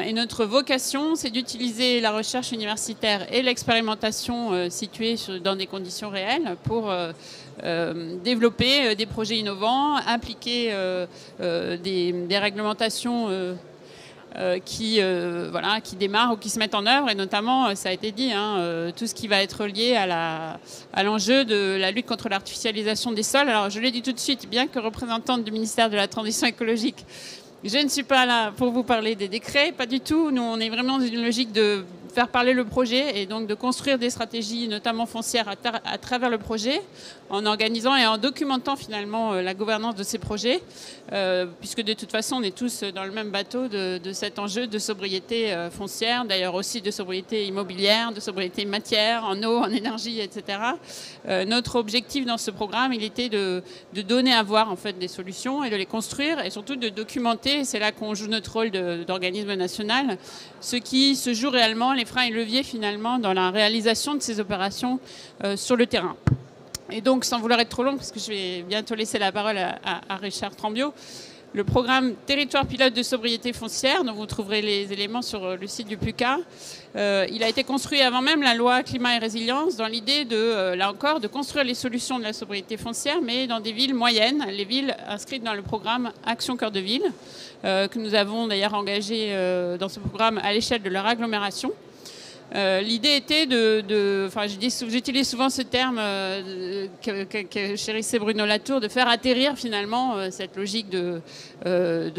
Et notre vocation, c'est d'utiliser la recherche universitaire et l'expérimentation située dans des conditions réelles pour développer des projets innovants, appliquer des réglementations qui démarrent ou qui se mettent en œuvre, et notamment, ça a été dit, tout ce qui va être lié à l'enjeu de la lutte contre l'artificialisation des sols. Alors, je l'ai dit tout de suite, bien que représentante du ministère de la Transition écologique, je ne suis pas là pour vous parler des décrets, pas du tout. Nous, on est vraiment dans une logique de faire parler le projet et donc de construire des stratégies, notamment foncières, à travers le projet, en organisant et en documentant finalement la gouvernance de ces projets, puisque de toute façon, on est tous dans le même bateau de cet enjeu de sobriété foncière, d'ailleurs aussi de sobriété immobilière, de sobriété matière, en eau, en énergie, etc. Notre objectif dans ce programme, il était de donner à voir en fait des solutions et de les construire et surtout de documenter. C'est là qu'on joue notre rôle d'organisme national, ce qui se joue réellement, les freins et leviers finalement dans la réalisation de ces opérations sur le terrain. Et donc, sans vouloir être trop long, parce que je vais bientôt laisser la parole à Richard Trambio, le programme Territoire pilote de sobriété foncière, dont vous trouverez les éléments sur le site du PUCA, il a été construit avant même la loi Climat et Résilience, dans l'idée là encore, de construire les solutions de la sobriété foncière, mais dans des villes moyennes, les villes inscrites dans le programme Action Cœur de Ville, que nous avons d'ailleurs engagé dans ce programme à l'échelle de leur agglomération. L'idée était j'utilise souvent ce terme que chérissait Bruno Latour, de faire atterrir finalement cette logique de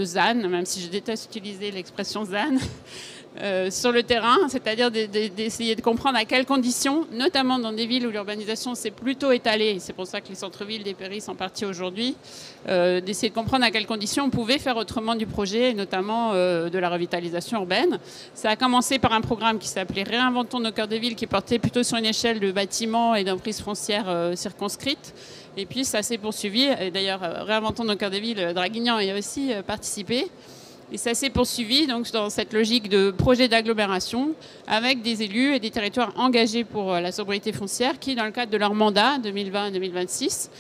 ZAN, même si je déteste utiliser l'expression ZAN, sur le terrain, c'est-à-dire d'essayer de comprendre à quelles conditions, notamment dans des villes où l'urbanisation s'est plutôt étalée, c'est pour ça que les centres-villes dépérissent en partie aujourd'hui, d'essayer de comprendre à quelles conditions on pouvait faire autrement du projet, et notamment de la revitalisation urbaine. Ça a commencé par un programme qui s'appelait Réinventons nos cœurs de ville, qui portait plutôt sur une échelle de bâtiments et d'emprises foncières circonscrites. Et puis ça s'est poursuivi, et d'ailleurs Réinventons nos cœurs de ville, Draguignan y a aussi participé. Et ça s'est poursuivi donc, dans cette logique de projet d'agglomération avec des élus et des territoires engagés pour la sobriété foncière qui, dans le cadre de leur mandat 2020-2026,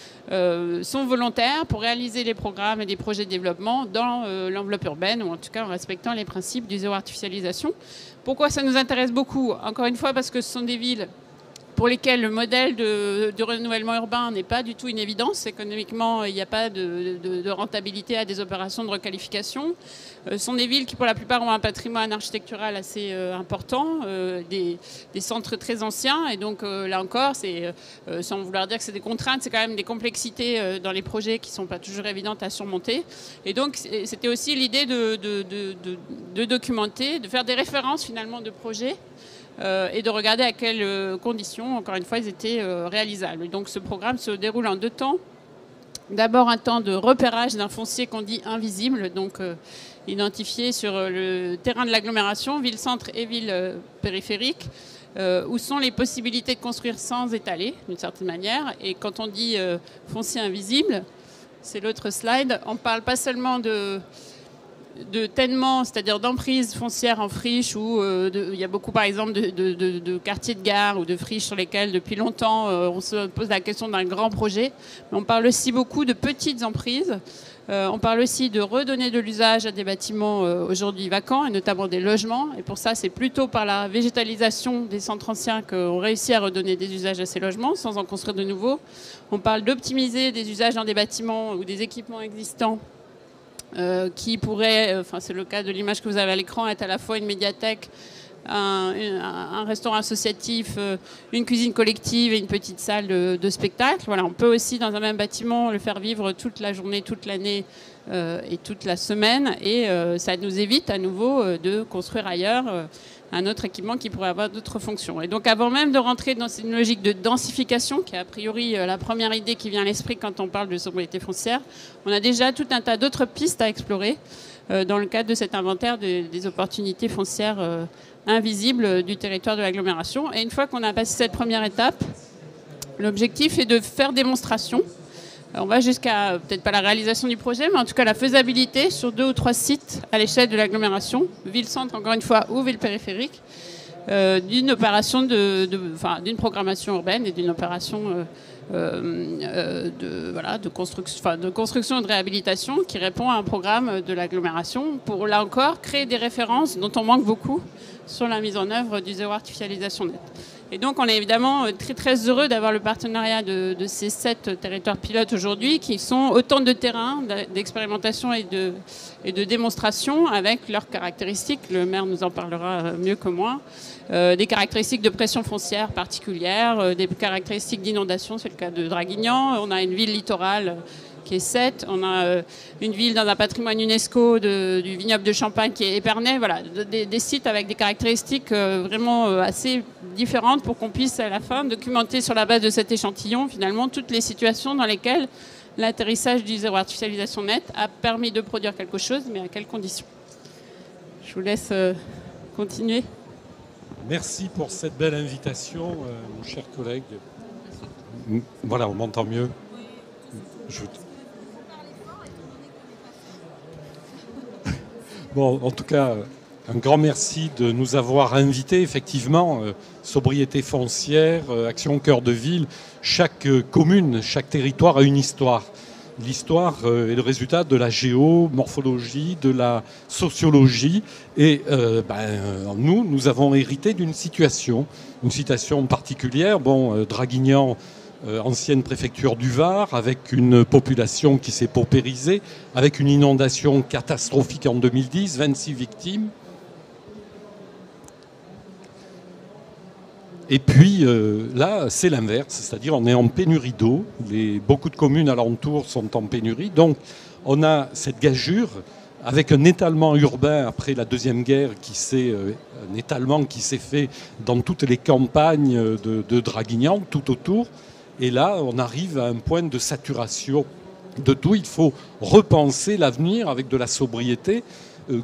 sont volontaires pour réaliser les programmes et des projets de développement dans l'enveloppe urbaine, ou en tout cas en respectant les principes du zéro artificialisation. Pourquoi ça nous intéresse beaucoup? Encore une fois, parce que ce sont des villes pour lesquels le modèle de renouvellement urbain n'est pas du tout une évidence. Économiquement, il n'y a pas de rentabilité à des opérations de requalification. Ce sont des villes qui, pour la plupart, ont un patrimoine architectural assez important, des centres très anciens. Et donc, là encore, sans vouloir dire que c'est des contraintes, c'est quand même des complexités dans les projets qui ne sont pas toujours évidentes à surmonter. Et donc, c'était aussi l'idée de documenter, de faire des références, finalement, de projets, et de regarder à quelles conditions, encore une fois, ils étaient réalisables. Et donc ce programme se déroule en 2 temps. D'abord un temps de repérage d'un foncier qu'on dit invisible, donc identifié sur le terrain de l'agglomération, ville-centre et ville périphérique, où sont les possibilités de construire sans étaler, d'une certaine manière. Et quand on dit foncier invisible, c'est l'autre slide, on ne parle pas seulement de tènement, c'est-à-dire d'emprise foncière en friche, où il y a beaucoup, par exemple, de quartiers de gare ou de friches sur lesquels, depuis longtemps, on se pose la question d'un grand projet. Mais on parle aussi beaucoup de petites emprises. On parle aussi de redonner de l'usage à des bâtiments aujourd'hui vacants, et notamment des logements. Et pour ça, c'est plutôt par la végétalisation des centres anciens qu'on réussit à redonner des usages à ces logements, sans en construire de nouveaux. On parle d'optimiser des usages dans des bâtiments ou des équipements existants, qui pourrait, c'est le cas de l'image que vous avez à l'écran, être à la fois une médiathèque, un restaurant associatif, une cuisine collective et une petite salle de spectacle. Voilà, on peut aussi, dans un même bâtiment, le faire vivre toute la journée, toute l'année et toute la semaine. Et ça nous évite à nouveau de construire ailleurs un autre équipement qui pourrait avoir d'autres fonctions. Et donc, avant même de rentrer dans une logique de densification, qui est a priori la première idée qui vient à l'esprit quand on parle de sobriété foncière, on a déjà tout un tas d'autres pistes à explorer dans le cadre de cet inventaire des opportunités foncières invisibles du territoire de l'agglomération. Et une fois qu'on a passé cette première étape, l'objectif est de faire démonstration. On va jusqu'à, peut-être pas la réalisation du projet, mais en tout cas la faisabilité sur 2 ou 3 sites à l'échelle de l'agglomération, ville-centre encore une fois ou ville périphérique, d'une opération d'une programmation urbaine et d'une opération de construction et de réhabilitation qui répond à un programme de l'agglomération pour, là encore, créer des références dont on manque beaucoup sur la mise en œuvre du zéro artificialisation nette. Et donc, on est évidemment très, très heureux d'avoir le partenariat de ces 7 territoires pilotes aujourd'hui, qui sont autant de terrains d'expérimentation et de démonstration avec leurs caractéristiques. Le maire nous en parlera mieux que moi. Des caractéristiques de pression foncière particulières, des caractéristiques d'inondation, c'est le cas de Draguignan. On a une ville littorale qui est 7. On a une ville dans un patrimoine UNESCO du vignoble de Champagne qui est Épernay. Voilà, des sites avec des caractéristiques vraiment assez différentes pour qu'on puisse à la fin documenter sur la base de cet échantillon finalement toutes les situations dans lesquelles l'atterrissage du zéro artificialisation nette a permis de produire quelque chose, mais à quelles conditions. Je vous laisse continuer. Merci pour cette belle invitation, mon cher collègue. Voilà, on m'entend mieux. Bon, en tout cas, un grand merci de nous avoir invités. Effectivement, sobriété foncière, action cœur de ville, chaque commune, chaque territoire a une histoire. L'histoire est le résultat de la géomorphologie, de la sociologie. Et nous avons hérité d'une situation particulière. Bon, Draguignan, ancienne préfecture du Var, avec une population qui s'est paupérisée, avec une inondation catastrophique en 2010, 26 victimes. Et puis là, c'est l'inverse, c'est-à-dire on est en pénurie d'eau. Beaucoup de communes alentours sont en pénurie. Donc on a cette gageure avec un étalement urbain après la Deuxième Guerre, un étalement qui s'est fait dans toutes les campagnes de Draguignan, tout autour. Et là, on arrive à un point de saturation de tout. Il faut repenser l'avenir avec de la sobriété.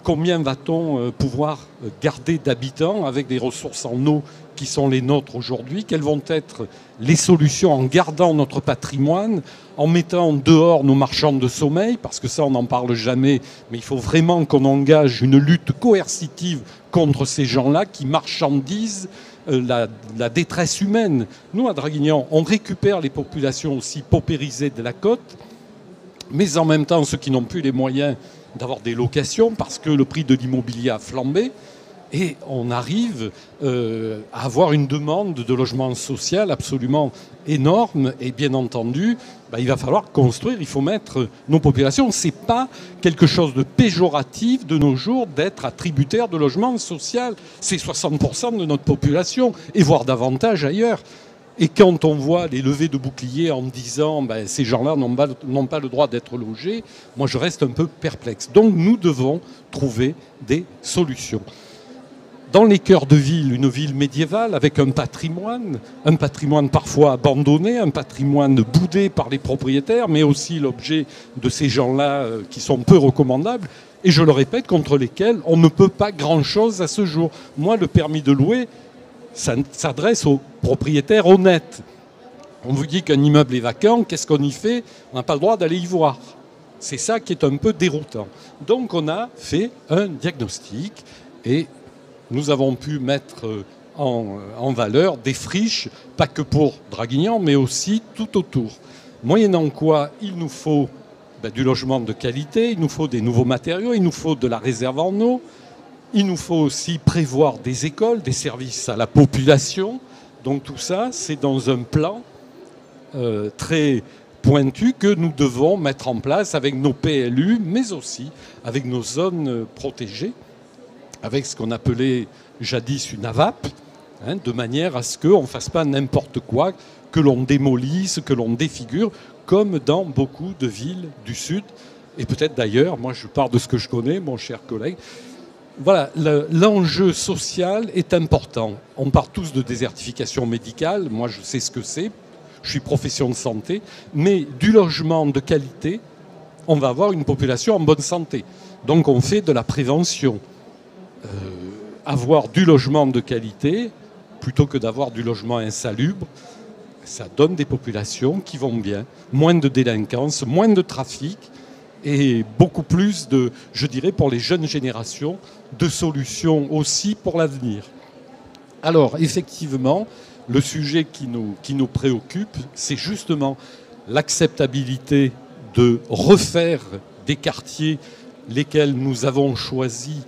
Combien va-t-on pouvoir garder d'habitants avec des ressources en eau qui sont les nôtres aujourd'hui? Quelles vont être les solutions en gardant notre patrimoine, en mettant dehors nos marchands de sommeil? Parce que ça, on n'en parle jamais, mais il faut vraiment qu'on engage une lutte coercitive contre ces gens-là qui marchandisent la détresse humaine. Nous, à Draguignan, on récupère les populations aussi paupérisées de la côte, mais en même temps, ceux qui n'ont plus les moyens d'avoir des locations parce que le prix de l'immobilier a flambé. Et on arrive à avoir une demande de logement social absolument énorme. Et bien entendu, il va falloir construire, il faut mettre nos populations. Ce n'est pas quelque chose de péjoratif de nos jours d'être attributaire de logement social. C'est 60% de notre population, et voire davantage ailleurs. Et quand on voit les levées de boucliers en disant ces gens-là n'ont pas le droit d'être logés, moi je reste un peu perplexe. Donc nous devons trouver des solutions. Dans les cœurs de ville, une ville médiévale avec un patrimoine parfois abandonné, un patrimoine boudé par les propriétaires, mais aussi l'objet de ces gens-là qui sont peu recommandables, et je le répète, contre lesquels on ne peut pas grand-chose à ce jour. Moi, le permis de louer, ça s'adresse aux propriétaires honnêtes. On vous dit qu'un immeuble est vacant, qu'est-ce qu'on y fait? On n'a pas le droit d'aller y voir. C'est ça qui est un peu déroutant. Donc on a fait un diagnostic et nous avons pu mettre en valeur des friches, pas que pour Draguignan, mais aussi tout autour. Moyennant quoi, il nous faut du logement de qualité, il nous faut des nouveaux matériaux, il nous faut de la réserve en eau, il nous faut aussi prévoir des écoles, des services à la population. Donc tout ça, c'est dans un plan très pointu que nous devons mettre en place avec nos PLU, mais aussi avec nos zones protégées, avec ce qu'on appelait jadis une AVAP, de manière à ce qu'on ne fasse pas n'importe quoi, que l'on démolisse, que l'on défigure, comme dans beaucoup de villes du Sud. Et peut-être d'ailleurs, moi je pars de ce que je connais, mon cher collègue. Voilà, l'enjeu social est important. On parle tous de désertification médicale, moi je sais ce que c'est, je suis profession de santé, mais du logement de qualité, on va avoir une population en bonne santé. Donc on fait de la prévention. Avoir du logement de qualité, plutôt que d'avoir du logement insalubre, ça donne des populations qui vont bien, moins de délinquance, moins de trafic, et beaucoup plus de, je dirais, pour les jeunes générations, de solutions aussi pour l'avenir. Alors, effectivement, le sujet qui nous préoccupe, c'est justement l'acceptabilité de refaire des quartiers lesquels nous avons choisis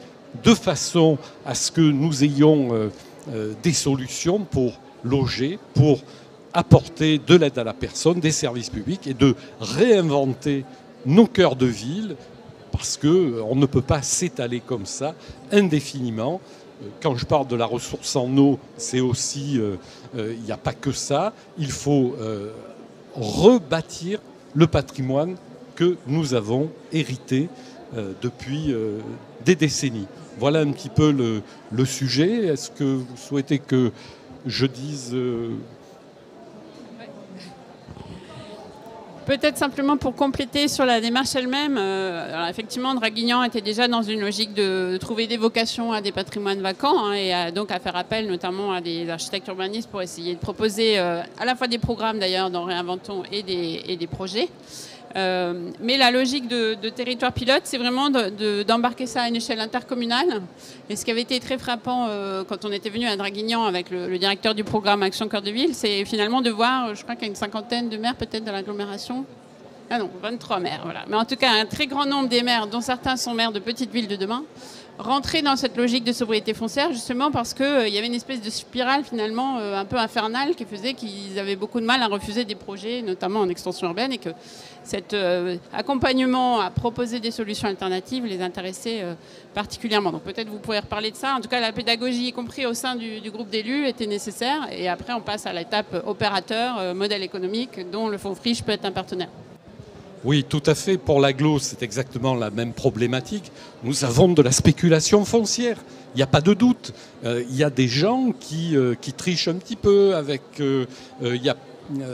de façon à ce que nous ayons des solutions pour loger, pour apporter de l'aide à la personne, des services publics et de réinventer nos cœurs de ville parce qu'on ne peut pas s'étaler comme ça indéfiniment. Quand je parle de la ressource en eau, c'est aussi, il n'y a pas que ça, il faut rebâtir le patrimoine que nous avons hérité depuis des décennies. Voilà un petit peu le sujet. Est-ce que vous souhaitez que je dise... Peut-être simplement pour compléter sur la démarche elle-même, alors effectivement, Draguignan était déjà dans une logique de trouver des vocations à des patrimoines vacants hein, et donc à faire appel notamment à des architectes urbanistes pour essayer de proposer à la fois des programmes d'ailleurs dans Réinventons et des projets. Mais la logique de territoire pilote, c'est vraiment d'embarquer ça à une échelle intercommunale. Et ce qui avait été très frappant quand on était venu à Draguignan avec le directeur du programme Action Cœur de Ville, c'est finalement de voir, je crois qu'il y a une cinquantaine de maires peut-être de l'agglomération. Ah non, 23 maires, voilà. Mais en tout cas, un très grand nombre des maires, dont certains sont maires de petites villes de demain, rentrer dans cette logique de sobriété foncière justement parce qu'il y avait une espèce de spirale finalement un peu infernale qui faisait qu'ils avaient beaucoup de mal à refuser des projets, notamment en extension urbaine, et que cet accompagnement à proposer des solutions alternatives les intéressait particulièrement. Donc peut-être vous pouvez reparler de ça. En tout cas, la pédagogie, y compris au sein du groupe d'élus, était nécessaire. Et après, on passe à l'étape opérateur, modèle économique, dont le fonds Friche peut être un partenaire. Oui, tout à fait. Pour l'agglo, c'est exactement la même problématique. Nous avons de la spéculation foncière. Il n'y a pas de doute. Il y a des gens qui trichent un petit peu avec...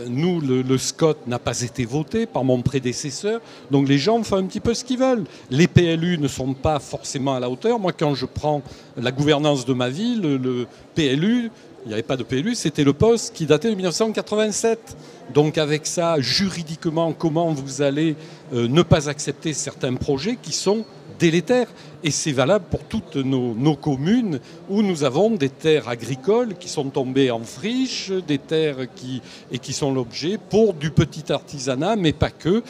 nous, le SCOT n'a pas été voté par mon prédécesseur, donc les gens font un petit peu ce qu'ils veulent. Les PLU ne sont pas forcément à la hauteur. Moi, quand je prends la gouvernance de ma ville, le PLU, il n'y avait pas de PLU, c'était le poste qui datait de 1987. Donc avec ça, juridiquement, comment vous allez ne pas accepter certains projets qui sont délétères? Et c'est valable pour toutes nos communes où nous avons des terres agricoles qui sont tombées en friche, des terres qui sont l'objet pour du petit artisanat, mais pas que,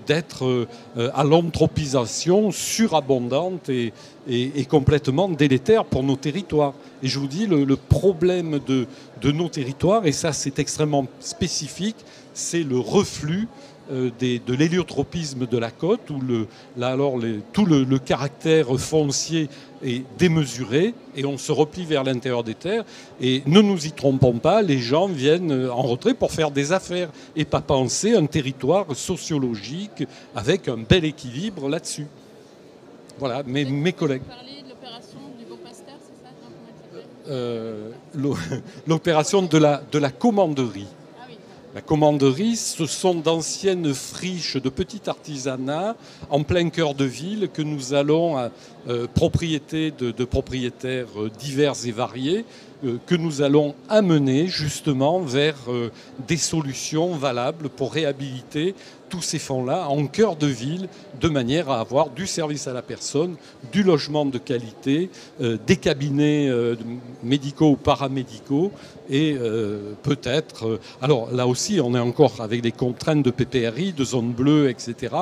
d'être à l'anthropisation surabondante et complètement délétère pour nos territoires. Et je vous dis, le problème de nos territoires, et ça c'est extrêmement spécifique, c'est le reflux de l'héliotropisme de la côte, où tout le caractère foncier est démesuré et on se replie vers l'intérieur des terres. Et ne nous y trompons pas, les gens viennent en retrait pour faire des affaires et pas penser un territoire sociologique avec un bel équilibre là-dessus. Voilà, mes collègues. Vous parlez de l'opération du Beau Pasteur, c'est ça? L'opération de la commanderie. La commanderie, ce sont d'anciennes friches de petit artisanat en plein cœur de ville que nous allons, propriété de propriétaires divers et variés, que nous allons amener justement vers des solutions valables pour réhabiliter tous ces fonds-là en cœur de ville, de manière à avoir du service à la personne, du logement de qualité, des cabinets médicaux ou paramédicaux, et peut-être... alors là aussi, on est encore avec des contraintes de PPRI, de zones bleues, etc.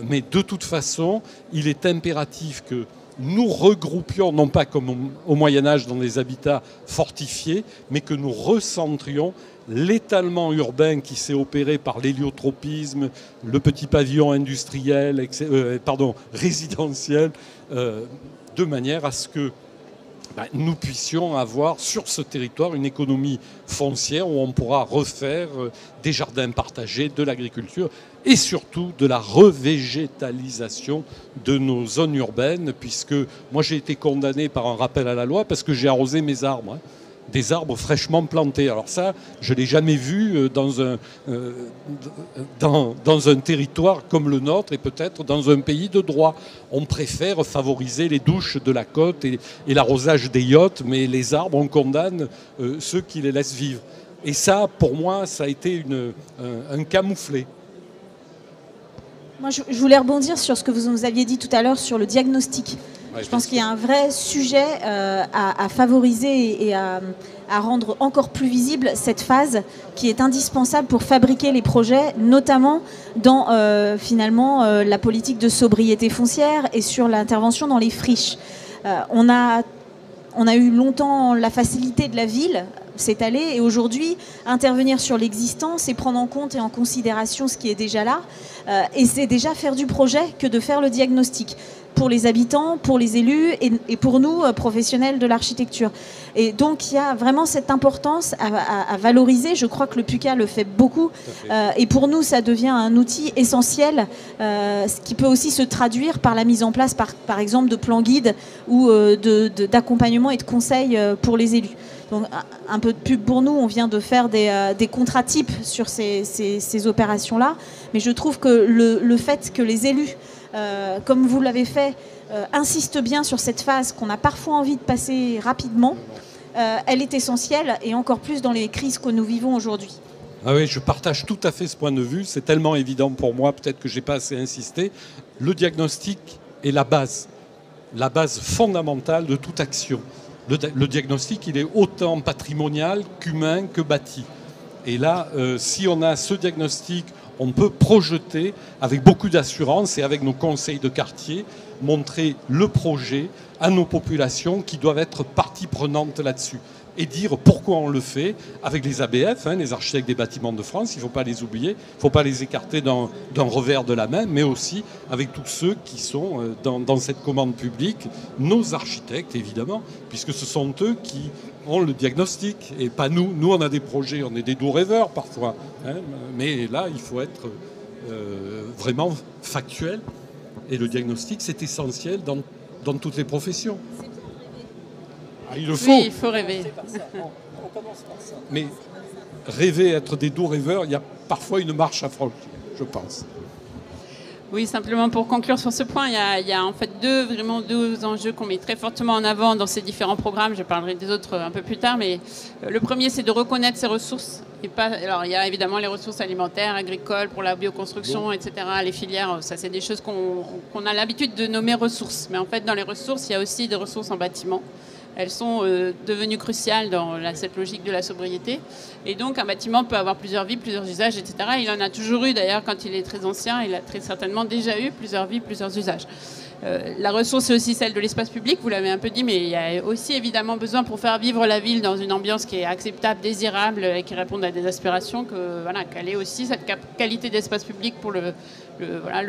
Mais de toute façon, il est impératif que nous regroupions, non pas comme au Moyen-Âge dans des habitats fortifiés, mais que nous recentrions l'étalement urbain qui s'est opéré par l'héliotropisme, le petit pavillon industriel, résidentiel, de manière à ce que nous puissions avoir sur ce territoire une économie foncière où on pourra refaire des jardins partagés, de l'agriculture et surtout de la revégétalisation de nos zones urbaines, puisque moi j'ai été condamné par un rappel à la loi parce que j'ai arrosé mes arbres. Des arbres fraîchement plantés. Alors ça, je ne l'ai jamais vu dans un territoire comme le nôtre et peut-être dans un pays de droit. On préfère favoriser les douches de la côte et l'arrosage des yachts, mais les arbres, on condamne ceux qui les laissent vivre. Et ça, pour moi, ça a été un camouflet. Moi, je voulais rebondir sur ce que vous nous aviez dit tout à l'heure sur le diagnostic. Ouais, je pense qu'il y a un vrai sujet à favoriser et à rendre encore plus visible cette phase qui est indispensable pour fabriquer les projets, notamment dans finalement la politique de sobriété foncière et sur l'intervention dans les friches. On a eu longtemps la facilité de la ville s'étaler et aujourd'hui intervenir sur l'existant, c'est prendre en compte et en considération ce qui est déjà là et c'est déjà faire du projet que de faire le diagnostic pour les habitants, pour les élus et pour nous, professionnels de l'architecture. Et donc il y a vraiment cette importance à valoriser. Je crois que le PUCA le fait beaucoup et pour nous ça devient un outil essentiel ce qui peut aussi se traduire par la mise en place par exemple de plans guides ou d'accompagnement et de conseils pour les élus. Donc un peu de pub pour nous, on vient de faire des contratypes sur ces opérations-là, mais je trouve que le fait que les élus, comme vous l'avez fait, insistent bien sur cette phase qu'on a parfois envie de passer rapidement, elle est essentielle et encore plus dans les crises que nous vivons aujourd'hui. Ah oui, je partage tout à fait ce point de vue, c'est tellement évident pour moi, peut-être que je n'ai pas assez insisté. Le diagnostic est la base fondamentale de toute action. Le diagnostic, il est autant patrimonial qu'humain que bâti. Et là, si on a ce diagnostic, on peut projeter avec beaucoup d'assurance et avec nos conseils de quartier, montrer le projet à nos populations qui doivent être partie prenante là-dessus. Et dire pourquoi on le fait avec les ABF, les architectes des bâtiments de France, il ne faut pas les oublier, il ne faut pas les écarter d'un revers de la main, mais aussi avec tous ceux qui sont dans cette commande publique, nos architectes évidemment, puisque ce sont eux qui ont le diagnostic et pas nous. Nous on a des projets, on est des doux rêveurs parfois, mais là il faut être vraiment factuel et le diagnostic c'est essentiel dans toutes les professions. Ah, il le faut. Oui, il faut rêver. On commence par ça. Mais rêver, être des doux rêveurs, il y a parfois une marche à franchir, je pense. Oui, simplement pour conclure sur ce point, il y a en fait deux enjeux qu'on met très fortement en avant dans ces différents programmes. Je parlerai des autres un peu plus tard, mais le premier, c'est de reconnaître ces ressources. Alors, il y a évidemment les ressources alimentaires, agricoles, pour la bioconstruction, etc. Les filières, ça, c'est des choses qu'on a l'habitude de nommer ressources. Mais en fait, dans les ressources, il y a aussi des ressources en bâtiment. Elles sont devenues cruciales dans cette logique de la sobriété. Et donc, un bâtiment peut avoir plusieurs vies, plusieurs usages, etc. Il en a toujours eu, d'ailleurs, quand il est très ancien, il a très certainement déjà eu plusieurs vies, plusieurs usages. La ressource est aussi celle de l'espace public, vous l'avez un peu dit, mais il y a aussi évidemment besoin pour faire vivre la ville dans une ambiance qui est acceptable, désirable et qui réponde à des aspirations, qu'elle ait aussi cette qualité d'espace public pour le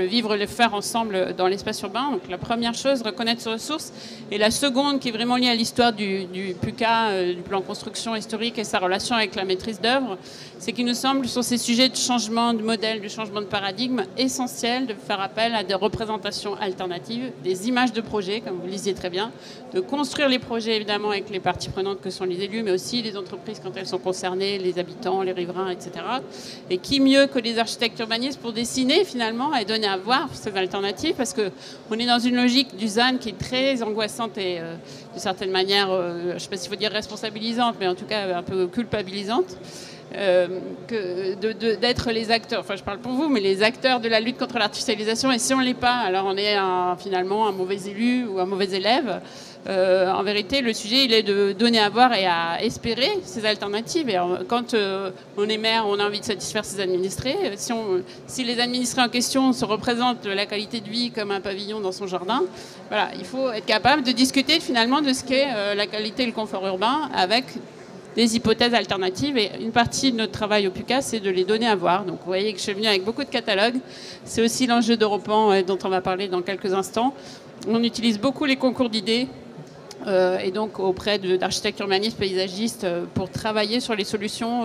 vivre, le faire ensemble dans l'espace urbain. Donc la première chose, reconnaître ses ressources. Et la seconde, qui est vraiment liée à l'histoire du PUCA, du plan construction historique et sa relation avec la maîtrise d'œuvre, c'est qu'il nous semble, sur ces sujets de changement de modèle, de changement de paradigme, essentiel de faire appel à des représentations alternatives, des images de projets, comme vous le disiez très bien, de construire les projets évidemment avec les parties prenantes que sont les élus, mais aussi les entreprises quand elles sont concernées, les habitants, les riverains, etc. Et qui mieux que les architectes urbanistes pour dessiner finalement et donner à voir ces alternatives, parce qu'on est dans une logique du ZAN qui est très angoissante et de certaine manière, je ne sais pas s'il faut dire responsabilisante, mais en tout cas un peu culpabilisante. D'être les acteurs, enfin je parle pour vous, mais les acteurs de la lutte contre l'artificialisation, et si on ne l'est pas, alors on est finalement un mauvais élu ou un mauvais élève. En vérité, le sujet, il est de donner à voir et à espérer ces alternatives. Et quand on est maire, on a envie de satisfaire ses administrés. Si les administrés en question se représentent la qualité de vie comme un pavillon dans son jardin, voilà, il faut être capable de discuter finalement de ce qu'est la qualité et le confort urbain avec des hypothèses alternatives. Et une partie de notre travail au PUCA, c'est de les donner à voir. Donc vous voyez que je suis venue avec beaucoup de catalogues. C'est aussi l'enjeu d'Europan dont on va parler dans quelques instants. On utilise beaucoup les concours d'idées et donc auprès d'architectes urbanistes, paysagistes, pour travailler sur les solutions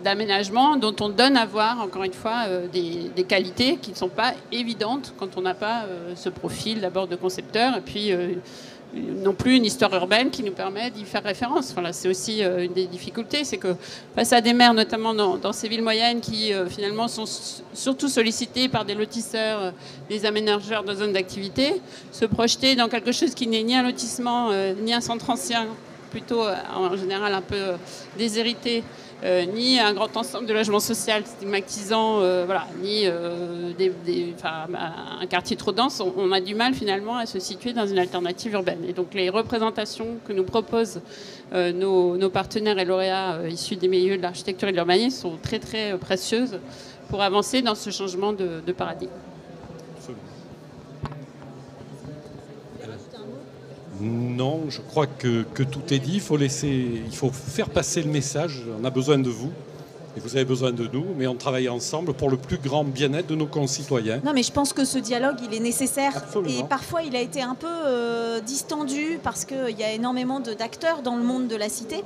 d'aménagement dont on donne à voir, encore une fois, des qualités qui ne sont pas évidentes quand on n'a pas ce profil d'abord de concepteur et puis non plus une histoire urbaine qui nous permet d'y faire référence. Voilà, c'est aussi une des difficultés, c'est que face à des maires, notamment dans ces villes moyennes, qui finalement sont surtout sollicités par des lotisseurs, des aménageurs de zones d'activité, se projeter dans quelque chose qui n'est ni un lotissement, ni un centre ancien, plutôt en général un peu déshérité, ni un grand ensemble de logement social stigmatisant, voilà, ni un quartier trop dense. On a du mal finalement à se situer dans une alternative urbaine. Et donc les représentations que nous proposent nos partenaires et lauréats issus des milieux de l'architecture et de l'urbanisme sont très très précieuses pour avancer dans ce changement de paradigme. Non, je crois que tout est dit. Il faut faire passer le message. On a besoin de vous et vous avez besoin de nous, mais on travaille ensemble pour le plus grand bien-être de nos concitoyens. Non, mais je pense que ce dialogue, il est nécessaire. Absolument. Et parfois, il a été un peu distendu parce qu'il y a énormément d'acteurs dans le monde de la cité,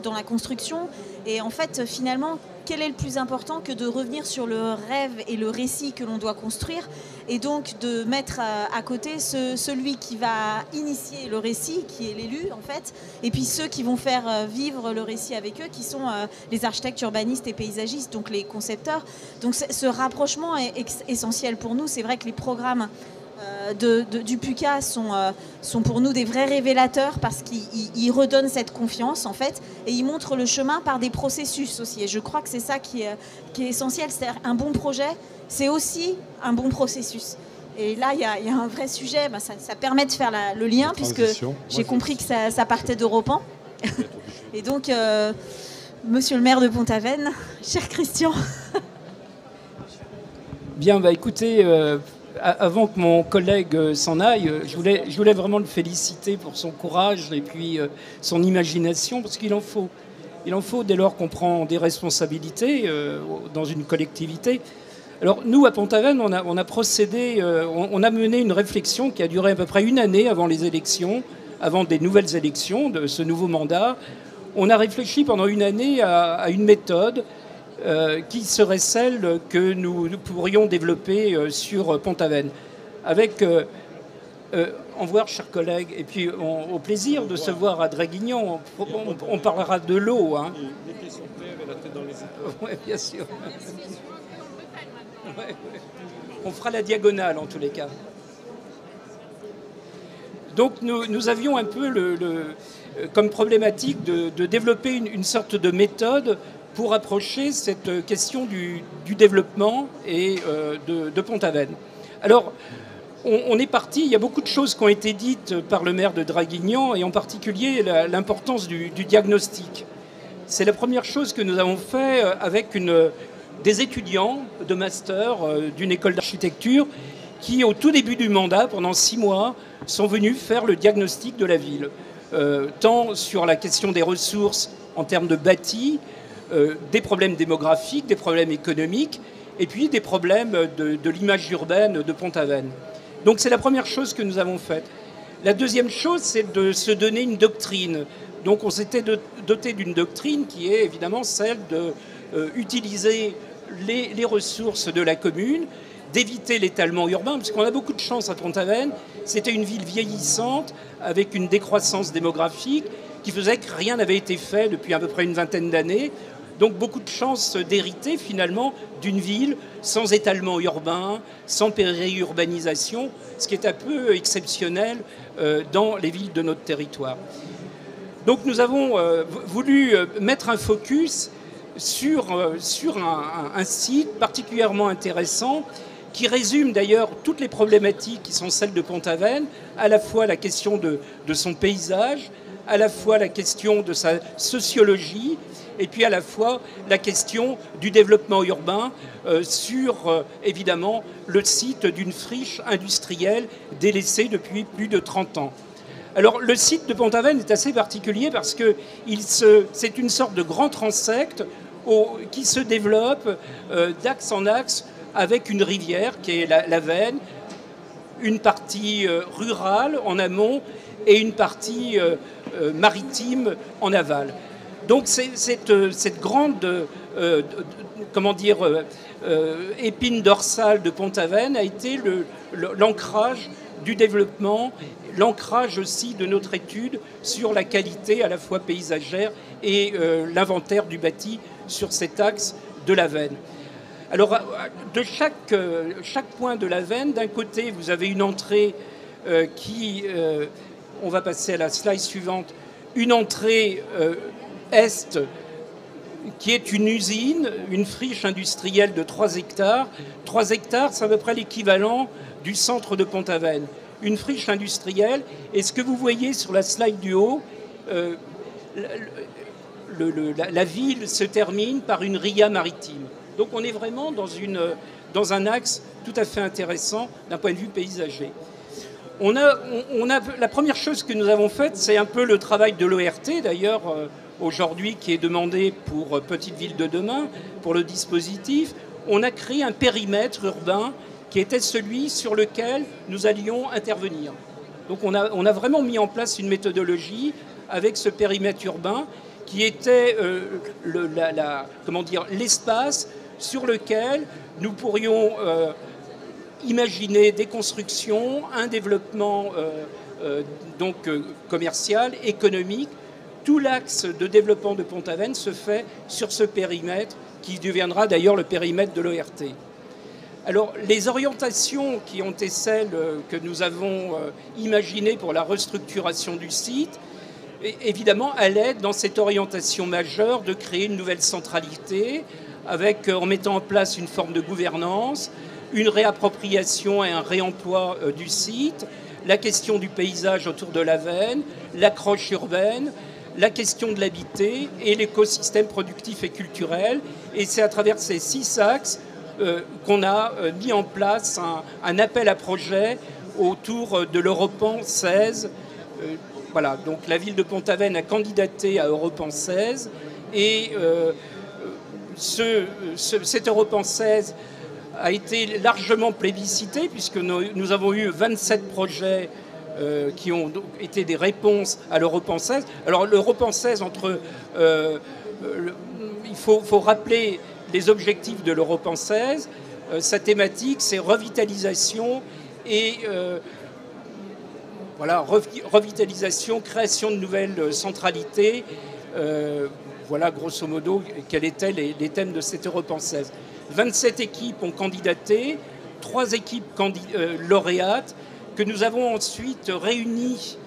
dans la construction. Et en fait, finalement, quel est le plus important que de revenir sur le rêve et le récit que l'on doit construire, et donc de mettre à côté celui qui va initier le récit, qui est l'élu en fait, et puis ceux qui vont faire vivre le récit avec eux, qui sont les architectes, urbanistes et paysagistes, donc les concepteurs. Donc ce rapprochement est essentiel pour nous. C'est vrai que les programmes du PUCA sont pour nous des vrais révélateurs parce qu'ils redonnent cette confiance en fait, et ils montrent le chemin par des processus aussi. Et je crois que c'est ça qui est essentiel. C'est-à-dire un bon projet, c'est aussi un bon processus. Et là, il y a un vrai sujet. Ça permet de faire le lien, puisque j'ai compris que ça partait d'Europan. Et donc, monsieur le maire de Pont-Aven, cher Christian. Bien, écoutez, avant que mon collègue s'en aille, je voulais vraiment le féliciter pour son courage et puis son imagination, parce qu'il en faut. Il en faut dès lors qu'on prend des responsabilités dans une collectivité. Alors nous, à Pont-Aven, on a procédé, on a mené une réflexion qui a duré à peu près une année avant les élections, avant des nouvelles élections de ce nouveau mandat. On a réfléchi pendant une année à une méthode qui serait celle que nous pourrions développer sur Pont-Aven. Avec, au revoir, chers collègues, et puis au plaisir de se voir à Draguignan. On parlera de l'eau. Hein. Les pieds sur terre et la tête dans les épaules. Oui, bien sûr. Ouais. On fera la diagonale en tous les cas. Donc nous avions un peu comme problématique de développer une sorte de méthode pour approcher cette question du développement et de Pont-Aven. Alors, on est parti, il y a beaucoup de choses qui ont été dites par le maire de Draguignan, et en particulier l'importance du diagnostic. C'est la première chose que nous avons fait avec des étudiants de master d'une école d'architecture qui, au tout début du mandat, pendant 6 mois, sont venus faire le diagnostic de la ville, tant sur la question des ressources en termes de bâti, des problèmes démographiques, des problèmes économiques, et puis des problèmes de l'image urbaine de Pont-Aven. Donc c'est la première chose que nous avons faite. La deuxième chose, c'est de se donner une doctrine. Donc on s'était doté d'une doctrine qui est évidemment celle d'utiliser les ressources de la commune, d'éviter l'étalement urbain, parce qu'on a beaucoup de chance à Pont-Aven. C'était une ville vieillissante, avec une décroissance démographique, qui faisait que rien n'avait été fait depuis à peu près une vingtaine d'années. Donc beaucoup de chance d'hériter finalement d'une ville sans étalement urbain, sans périurbanisation, ce qui est un peu exceptionnel dans les villes de notre territoire. Donc nous avons voulu mettre un focus sur un site particulièrement intéressant qui résume d'ailleurs toutes les problématiques qui sont celles de Pont-Aven, à la fois la question de son paysage, à la fois la question de sa sociologie, et puis à la fois la question du développement urbain sur, évidemment, le site d'une friche industrielle délaissée depuis plus de 30 ans. Alors, le site de Pont-Aven est assez particulier parce que c'est une sorte de grand transect qui se développe d'axe en axe avec une rivière qui est la Veine, une partie rurale en amont et une partie maritime en aval. Donc cette grande épine dorsale de Pont-Aven a été l'ancrage du développement, l'ancrage aussi de notre étude sur la qualité à la fois paysagère et l'inventaire du bâti sur cet axe de la Veine. Alors, de chaque point de la Veine, d'un côté, vous avez une entrée on va passer à la slide suivante, une entrée est qui est une usine, une friche industrielle de 3 hectares. 3 hectares, c'est à peu près l'équivalent du centre de Pont-Aven. Une friche industrielle. Et ce que vous voyez sur la slide du haut, la ville se termine par une ria maritime. Donc on est vraiment dans un axe tout à fait intéressant d'un point de vue paysager. La première chose que nous avons faite, c'est un peu le travail de l'ORT, d'ailleurs, aujourd'hui, qui est demandé pour Petite Ville de demain, pour le dispositif. On a créé un périmètre urbain qui était celui sur lequel nous allions intervenir. Donc on a vraiment mis en place une méthodologie avec ce périmètre urbain qui était l'espace sur lequel nous pourrions imaginer des constructions, un développement commercial, économique. Tout l'axe de développement de Pont-Aven se fait sur ce périmètre qui deviendra d'ailleurs le périmètre de l'ORT. Alors, les orientations qui ont été celles que nous avons imaginées pour la restructuration du site, évidemment, allaient dans cette orientation majeure de créer une nouvelle centralité en mettant en place une forme de gouvernance, une réappropriation et un réemploi du site, la question du paysage autour de l'Avenne, l'accroche urbaine, la question de l'habité et l'écosystème productif et culturel. Et c'est à travers ces 6 axes qu'on a mis en place un appel à projet autour de l'Europan 16. Voilà, donc la ville de Pont-Aven a candidaté à Europan 16 et cet Europan 16 a été largement plébiscité puisque nous avons eu 27 projets qui ont été des réponses à l'Europan 16. Alors l'Europan 16, il faut rappeler les objectifs de l'Europan 16. Sa thématique, c'est revitalisation et revitalisation, création de nouvelles centralités. Voilà, grosso modo, quels étaient les thèmes de cet Europan 16. 27 équipes ont candidaté, 3 équipes lauréates, que nous avons ensuite réunies.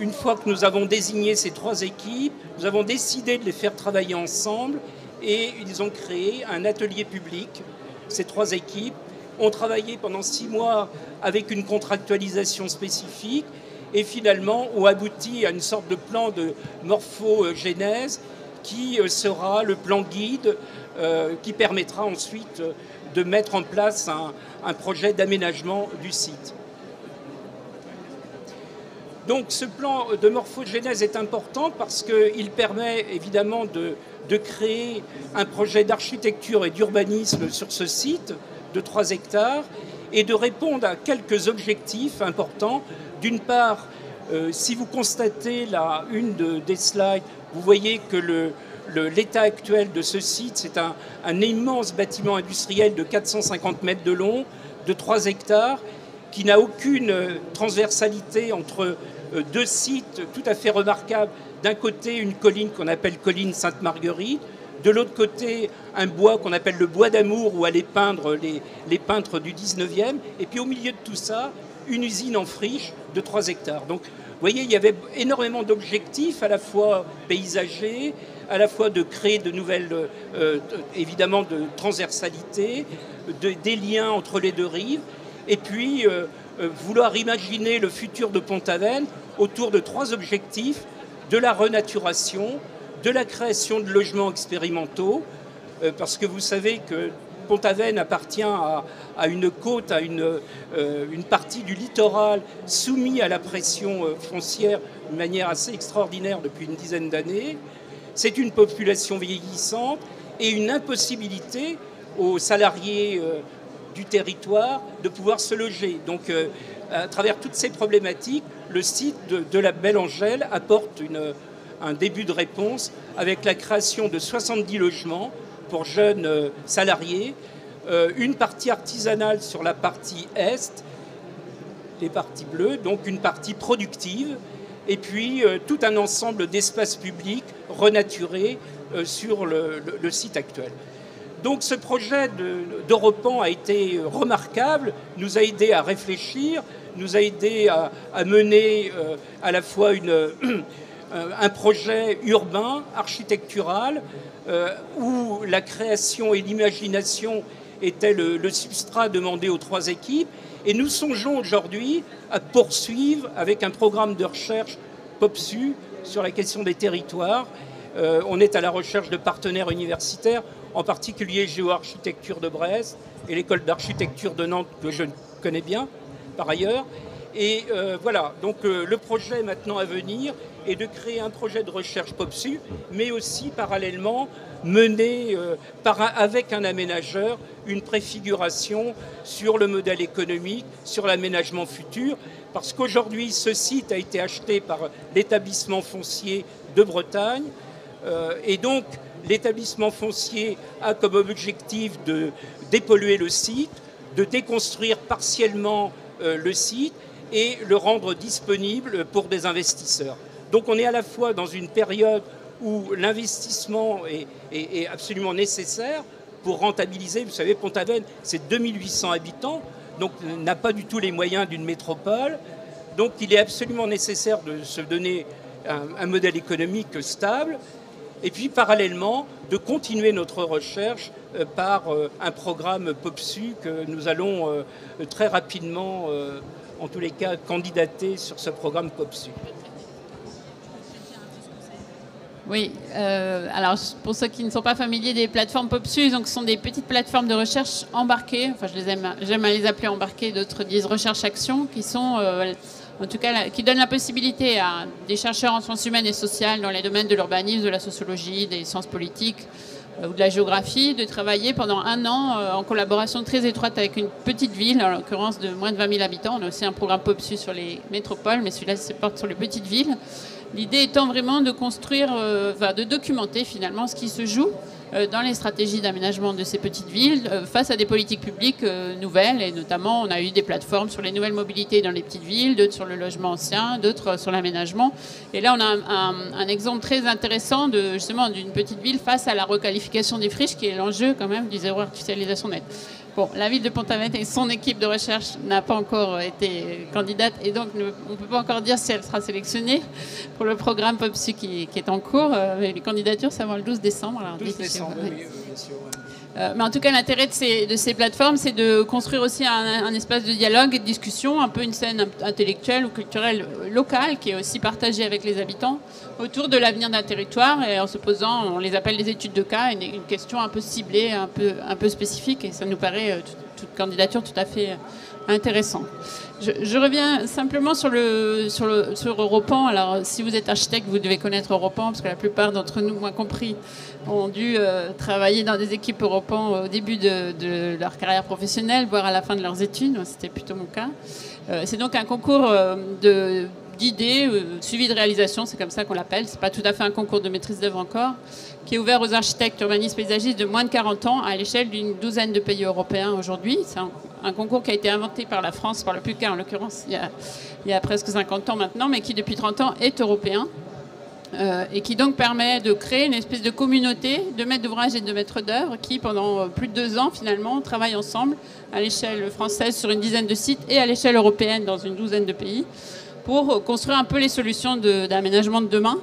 Une fois que nous avons désigné ces 3 équipes, nous avons décidé de les faire travailler ensemble et ils ont créé un atelier public. Ces 3 équipes ont travaillé pendant 6 mois avec une contractualisation spécifique et finalement ont abouti à une sorte de plan de morphogénèse qui sera le plan guide qui permettra ensuite de mettre en place un projet d'aménagement du site. Donc ce plan de morphogénèse est important parce qu'il permet évidemment de créer un projet d'architecture et d'urbanisme sur ce site de 3 hectares et de répondre à quelques objectifs importants. D'une part, si vous constatez une des slides, vous voyez que l'état actuel de ce site, c'est un immense bâtiment industriel de 450 mètres de long, de 3 hectares, qui n'a aucune transversalité entre 2 sites tout à fait remarquables. D'un côté, une colline qu'on appelle colline Sainte-Marguerite, de l'autre côté, un bois qu'on appelle le bois d'amour, où allaient peindre les peintres du 19e, et puis au milieu de tout ça, une usine en friche de 3 hectares. Donc, vous voyez, il y avait énormément d'objectifs, à la fois paysagers, à la fois de créer de nouvelles, évidemment, de transversalité, des liens entre les 2 rives, et puis vouloir imaginer le futur de Pont-Aven autour de 3 objectifs, de la renaturation, de la création de logements expérimentaux, parce que vous savez que Pont-Aven appartient à une côte, à une partie du littoral soumis à la pression foncière de manière assez extraordinaire depuis une dizaine d'années. C'est une population vieillissante et une impossibilité aux salariés du territoire de pouvoir se loger. Donc, à travers toutes ces problématiques, le site de la Belle Angèle apporte un début de réponse avec la création de 70 logements pour jeunes salariés, une partie artisanale sur la partie est, les parties bleues, donc une partie productive, et puis tout un ensemble d'espaces publics renaturés sur le site actuel. Donc ce projet d'Europan a été remarquable, nous a aidé à réfléchir, nous a aidé à mener à la fois un projet urbain, architectural, où la création et l'imagination étaient le substrat demandé aux 3 équipes. Et nous songeons aujourd'hui à poursuivre avec un programme de recherche POPSU sur la question des territoires. On est à la recherche de partenaires universitaires, en particulier Géo-Architecture de Brest et l'école d'architecture de Nantes, que je connais bien par ailleurs. Et voilà, donc le projet maintenant à venir est de créer un projet de recherche POPSU, mais aussi parallèlement mener avec un aménageur une préfiguration sur le modèle économique, sur l'aménagement futur, parce qu'aujourd'hui ce site a été acheté par l'établissement foncier de Bretagne, et donc l'établissement foncier a comme objectif de dépolluer le site, de déconstruire partiellement le site et le rendre disponible pour des investisseurs. Donc on est à la fois dans une période où l'investissement est absolument nécessaire pour rentabiliser. Vous savez, Pont-Aven, c'est 2800 habitants, donc n'a pas du tout les moyens d'une métropole. Donc il est absolument nécessaire de se donner un modèle économique stable. Et puis parallèlement, de continuer notre recherche par un programme POPSU que nous allons très rapidement, en tous les cas, candidater sur ce programme POPSU. Oui, alors pour ceux qui ne sont pas familiers des plateformes POPSU, donc ce sont des petites plateformes de recherche embarquées, enfin j'aime à les appeler embarquées, d'autres disent recherche-action, qui sont en tout cas qui donnent la possibilité à des chercheurs en sciences humaines et sociales dans les domaines de l'urbanisme, de la sociologie, des sciences politiques ou de la géographie, de travailler pendant 1 an en collaboration très étroite avec une petite ville, en l'occurrence de moins de 20 000 habitants. On a aussi un programme POPSU sur les métropoles, mais celui-là se porte sur les petites villes. L'idée étant vraiment de construire, de documenter finalement ce qui se joue dans les stratégies d'aménagement de ces petites villes face à des politiques publiques nouvelles. Et notamment, on a eu des plateformes sur les nouvelles mobilités dans les petites villes, d'autres sur le logement ancien, d'autres sur l'aménagement. Et là, on a un exemple très intéressant justement d'une petite ville face à la requalification des friches, qui est l'enjeu quand même du zéro artificialisation nette. Bon, la ville de Pont-Aven et son équipe de recherche n'a pas encore été candidate et donc on ne peut pas encore dire si elle sera sélectionnée pour le programme POPSU qui est en cours. Mais les candidatures, c'est avant le 12 décembre. Alors, 12 décembre, oui, bien sûr. Mais en tout cas, l'intérêt de ces plateformes, c'est de construire aussi un espace de dialogue et de discussion, un peu une scène intellectuelle ou culturelle locale qui est aussi partagée avec les habitants autour de l'avenir d'un territoire et en se posant, on les appelle des études de cas, une question un peu ciblée, un peu spécifique et ça nous paraît toute candidature tout à fait intéressante. Je reviens simplement sur Europan. Alors, si vous êtes architecte, vous devez connaître Europan, parce que la plupart d'entre nous, moi compris, ont dû travailler dans des équipes Europan au début de leur carrière professionnelle, voire à la fin de leurs études. C'était plutôt mon cas. C'est donc un concours d'idées, suivi de réalisation, c'est comme ça qu'on l'appelle. C'est pas tout à fait un concours de maîtrise d'œuvre encore, qui est ouvert aux architectes urbanistes paysagistes de moins de 40 ans à l'échelle d'une douzaine de pays européens aujourd'hui. C'est un concours qui a été inventé par la France, par le PUCA en l'occurrence, il y a presque 50 ans maintenant, mais qui depuis 30 ans est européen. Et qui donc permet de créer une espèce de communauté de maîtres d'ouvrage et de maîtres d'œuvre qui, pendant plus de 2 ans, finalement, travaillent ensemble à l'échelle française sur une dizaine de sites et à l'échelle européenne dans une douzaine de pays pour construire un peu les solutions d'aménagement de demain.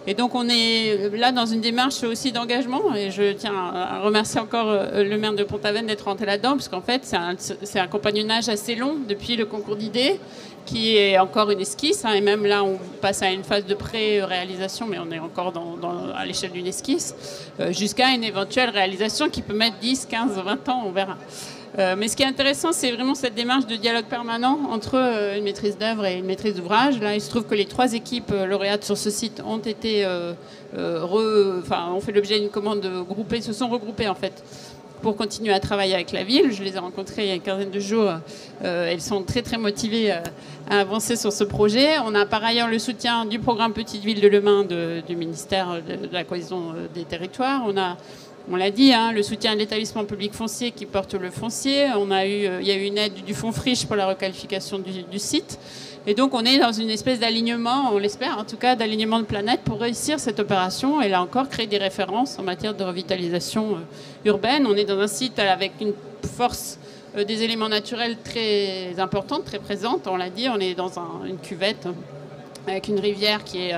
Et donc on est là dans une démarche aussi d'engagement et je tiens à remercier encore le maire de Pont-Aven d'être rentré là-dedans puisqu'en fait c'est un compagnonnage assez long depuis le concours d'idées qui est encore une esquisse et même là on passe à une phase de pré-réalisation mais on est encore à l'échelle d'une esquisse jusqu'à une éventuelle réalisation qui peut mettre 10, 15, 20 ans, on verra. Mais ce qui est intéressant, c'est vraiment cette démarche de dialogue permanent entre une maîtrise d'œuvre et une maîtrise d'ouvrage. Là, il se trouve que les 3 équipes lauréates sur ce site ont été, ont fait l'objet d'une commande groupée, se sont regroupées en fait pour continuer à travailler avec la ville. Je les ai rencontrées il y a une quinzaine de jours. Elles sont très très motivées à avancer sur ce projet. On a par ailleurs le soutien du programme Petite Ville de Le Mans du ministère de la Cohésion des Territoires. On l'a dit, le soutien de l'établissement public foncier qui porte le foncier. Il y a eu une aide du fonds Friche pour la requalification du site. Et donc on est dans une espèce d'alignement, on l'espère en tout cas, d'alignement de planète pour réussir cette opération. Et là encore, créer des références en matière de revitalisation urbaine. On est dans un site avec une force des éléments naturels très importante, très présente. On l'a dit, on est dans une cuvette avec une rivière qui est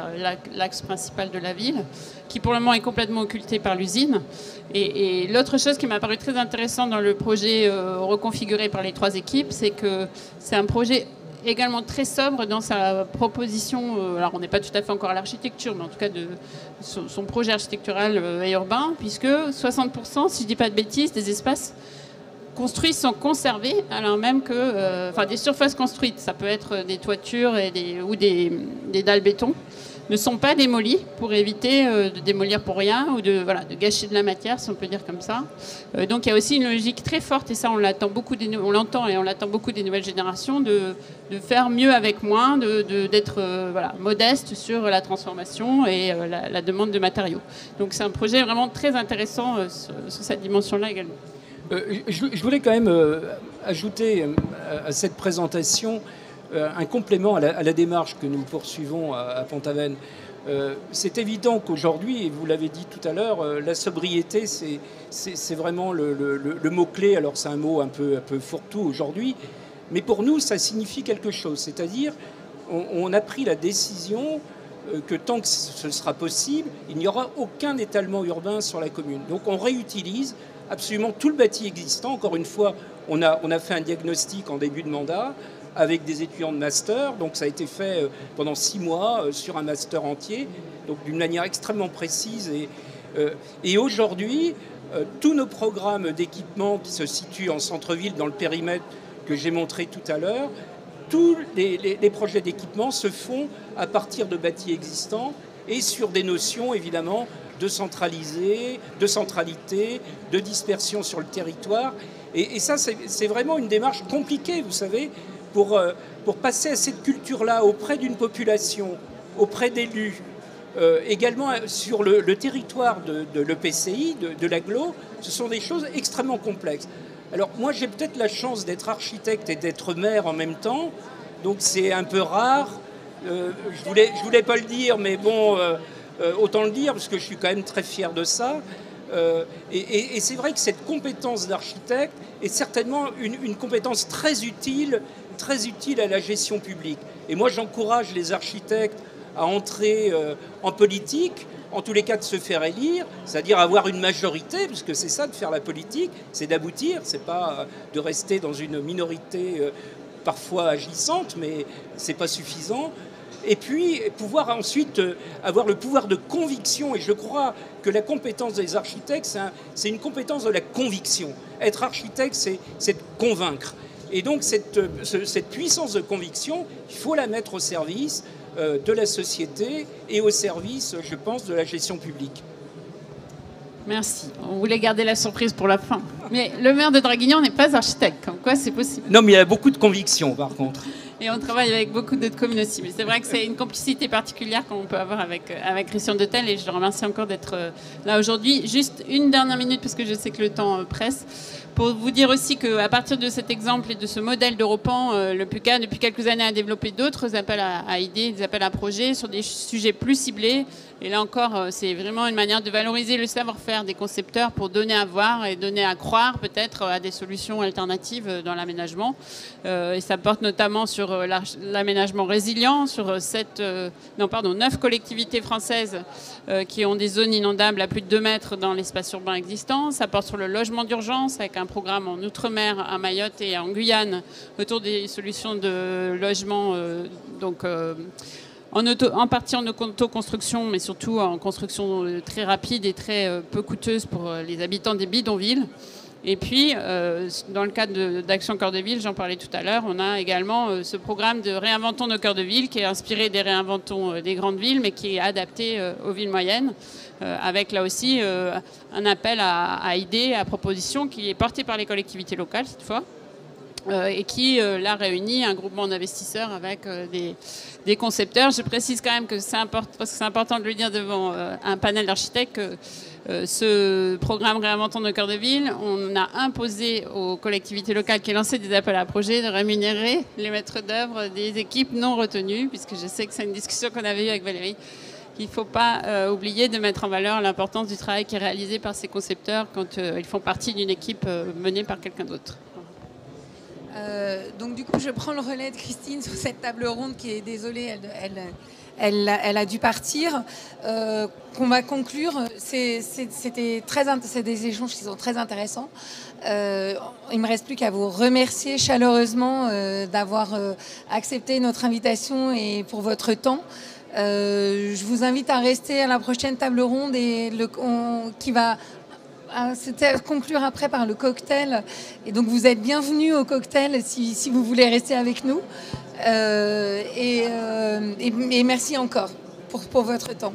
l'axe principal de la ville, qui pour le moment est complètement occultée par l'usine. Et l'autre chose qui m'a paru très intéressante dans le projet reconfiguré par les 3 équipes, c'est que c'est un projet également très sobre dans sa proposition. Alors on n'est pas tout à fait encore à l'architecture, mais en tout cas de son projet architectural et urbain, puisque 60%, si je ne dis pas de bêtises, des espaces construits sont conservés, alors même que des surfaces construites, ça peut être des toitures ou des dalles béton, ne sont pas démolies pour éviter de démolir pour rien ou de gâcher de la matière, si on peut dire comme ça. Donc il y a aussi une logique très forte, et ça on l'entend beaucoup des nouvelles générations, de faire mieux avec moins, d'être modeste sur la transformation et la demande de matériaux. Donc c'est un projet vraiment très intéressant sur cette dimension-là également. Je voulais quand même ajouter à cette présentation un complément à la démarche que nous poursuivons à Pont-Aven. C'est évident qu'aujourd'hui, et vous l'avez dit tout à l'heure, la sobriété, c'est vraiment le mot-clé. Alors c'est un mot un peu fourre-tout aujourd'hui, mais pour nous, ça signifie quelque chose. C'est-à-dire, on a pris la décision que tant que ce sera possible, il n'y aura aucun étalement urbain sur la commune. Donc on réutilise absolument tout le bâti existant. Encore une fois, on a fait un diagnostic en début de mandat avec des étudiants de master. Donc ça a été fait pendant 6 mois sur un master entier, donc d'une manière extrêmement précise. Et aujourd'hui, tous nos programmes d'équipement qui se situent en centre-ville, dans le périmètre que j'ai montré tout à l'heure, tous les projets d'équipement se font à partir de bâtis existants et sur des notions, évidemment, de centralité, de dispersion sur le territoire. Et ça, c'est vraiment une démarche compliquée, vous savez, pour passer à cette culture-là auprès d'une population, auprès d'élus, également sur le territoire de l'EPCI, de l'agglo. Ce sont des choses extrêmement complexes. Alors moi, j'ai peut-être la chance d'être architecte et d'être maire en même temps, donc c'est un peu rare. Je voulais pas le dire, mais bon, autant le dire, parce que je suis quand même très fier de ça. Et c'est vrai que cette compétence d'architecte est certainement une compétence très utile à la gestion publique. Et moi, j'encourage les architectes à entrer en politique, en tous les cas de se faire élire, c'est-à-dire avoir une majorité, parce que c'est ça de faire la politique, c'est d'aboutir, c'est pas de rester dans une minorité parfois agissante, mais c'est pas suffisant. Et puis pouvoir ensuite avoir le pouvoir de conviction. Et je crois que la compétence des architectes, c'est une compétence de la conviction. Être architecte, c'est de convaincre. Et donc cette puissance de conviction, il faut la mettre au service de la société et au service, je pense, de la gestion publique. Merci. On voulait garder la surprise pour la fin. Mais le maire de Draguignan n'est pas architecte, comme quoi c'est possible. Non, mais il y a beaucoup de conviction, par contre. Et on travaille avec beaucoup d'autres communes aussi. Mais c'est vrai que c'est une complicité particulière qu'on peut avoir avec Christian Detel. Et je le remercie encore d'être là aujourd'hui. Juste une dernière minute, parce que je sais que le temps presse. Pour vous dire aussi qu'à partir de cet exemple et de ce modèle d'Europan, le PUCA, depuis quelques années, a développé d'autres appels à idées, des appels à projets sur des sujets plus ciblés. Et là encore, c'est vraiment une manière de valoriser le savoir-faire des concepteurs pour donner à voir et donner à croire peut-être à des solutions alternatives dans l'aménagement. Et ça porte notamment sur l'aménagement résilient, sur 9 collectivités françaises qui ont des zones inondables à plus de 2 mètres dans l'espace urbain existant. Ça porte sur le logement d'urgence avec un programme en Outre-mer, à Mayotte et en Guyane autour des solutions de logement en partie en autoconstruction, mais surtout en construction très rapide et très peu coûteuse pour les habitants des bidonvilles. Et puis, dans le cadre d'Action Cœur de Ville, j'en parlais tout à l'heure, on a également ce programme de Réinventons nos cœurs de ville qui est inspiré des Réinventons des grandes villes, mais qui est adapté aux villes moyennes, avec là aussi un appel à idées, à propositions qui est porté par les collectivités locales cette fois. Et qui, là, réunit un groupement d'investisseurs avec des concepteurs. Je précise quand même que c'est important, parce que c'est important de le dire devant un panel d'architectes, que ce programme Réinventons nos cœurs de ville, on a imposé aux collectivités locales qui lançaient des appels à projets de rémunérer les maîtres d'œuvre des équipes non retenues, puisque je sais que c'est une discussion qu'on avait eue avec Valérie. Il ne faut pas oublier de mettre en valeur l'importance du travail qui est réalisé par ces concepteurs quand ils font partie d'une équipe menée par quelqu'un d'autre. Donc du coup, je prends le relais de Christine sur cette table ronde qui est désolée, elle a dû partir. Qu'on va conclure. C'est des échanges qui sont très intéressants. Il me reste plus qu'à vous remercier chaleureusement d'avoir accepté notre invitation et pour votre temps. Je vous invite à rester à la prochaine table ronde qui va se conclure après par le cocktail. Et donc vous êtes bienvenus au cocktail si vous voulez rester avec nous. Et merci encore pour votre temps.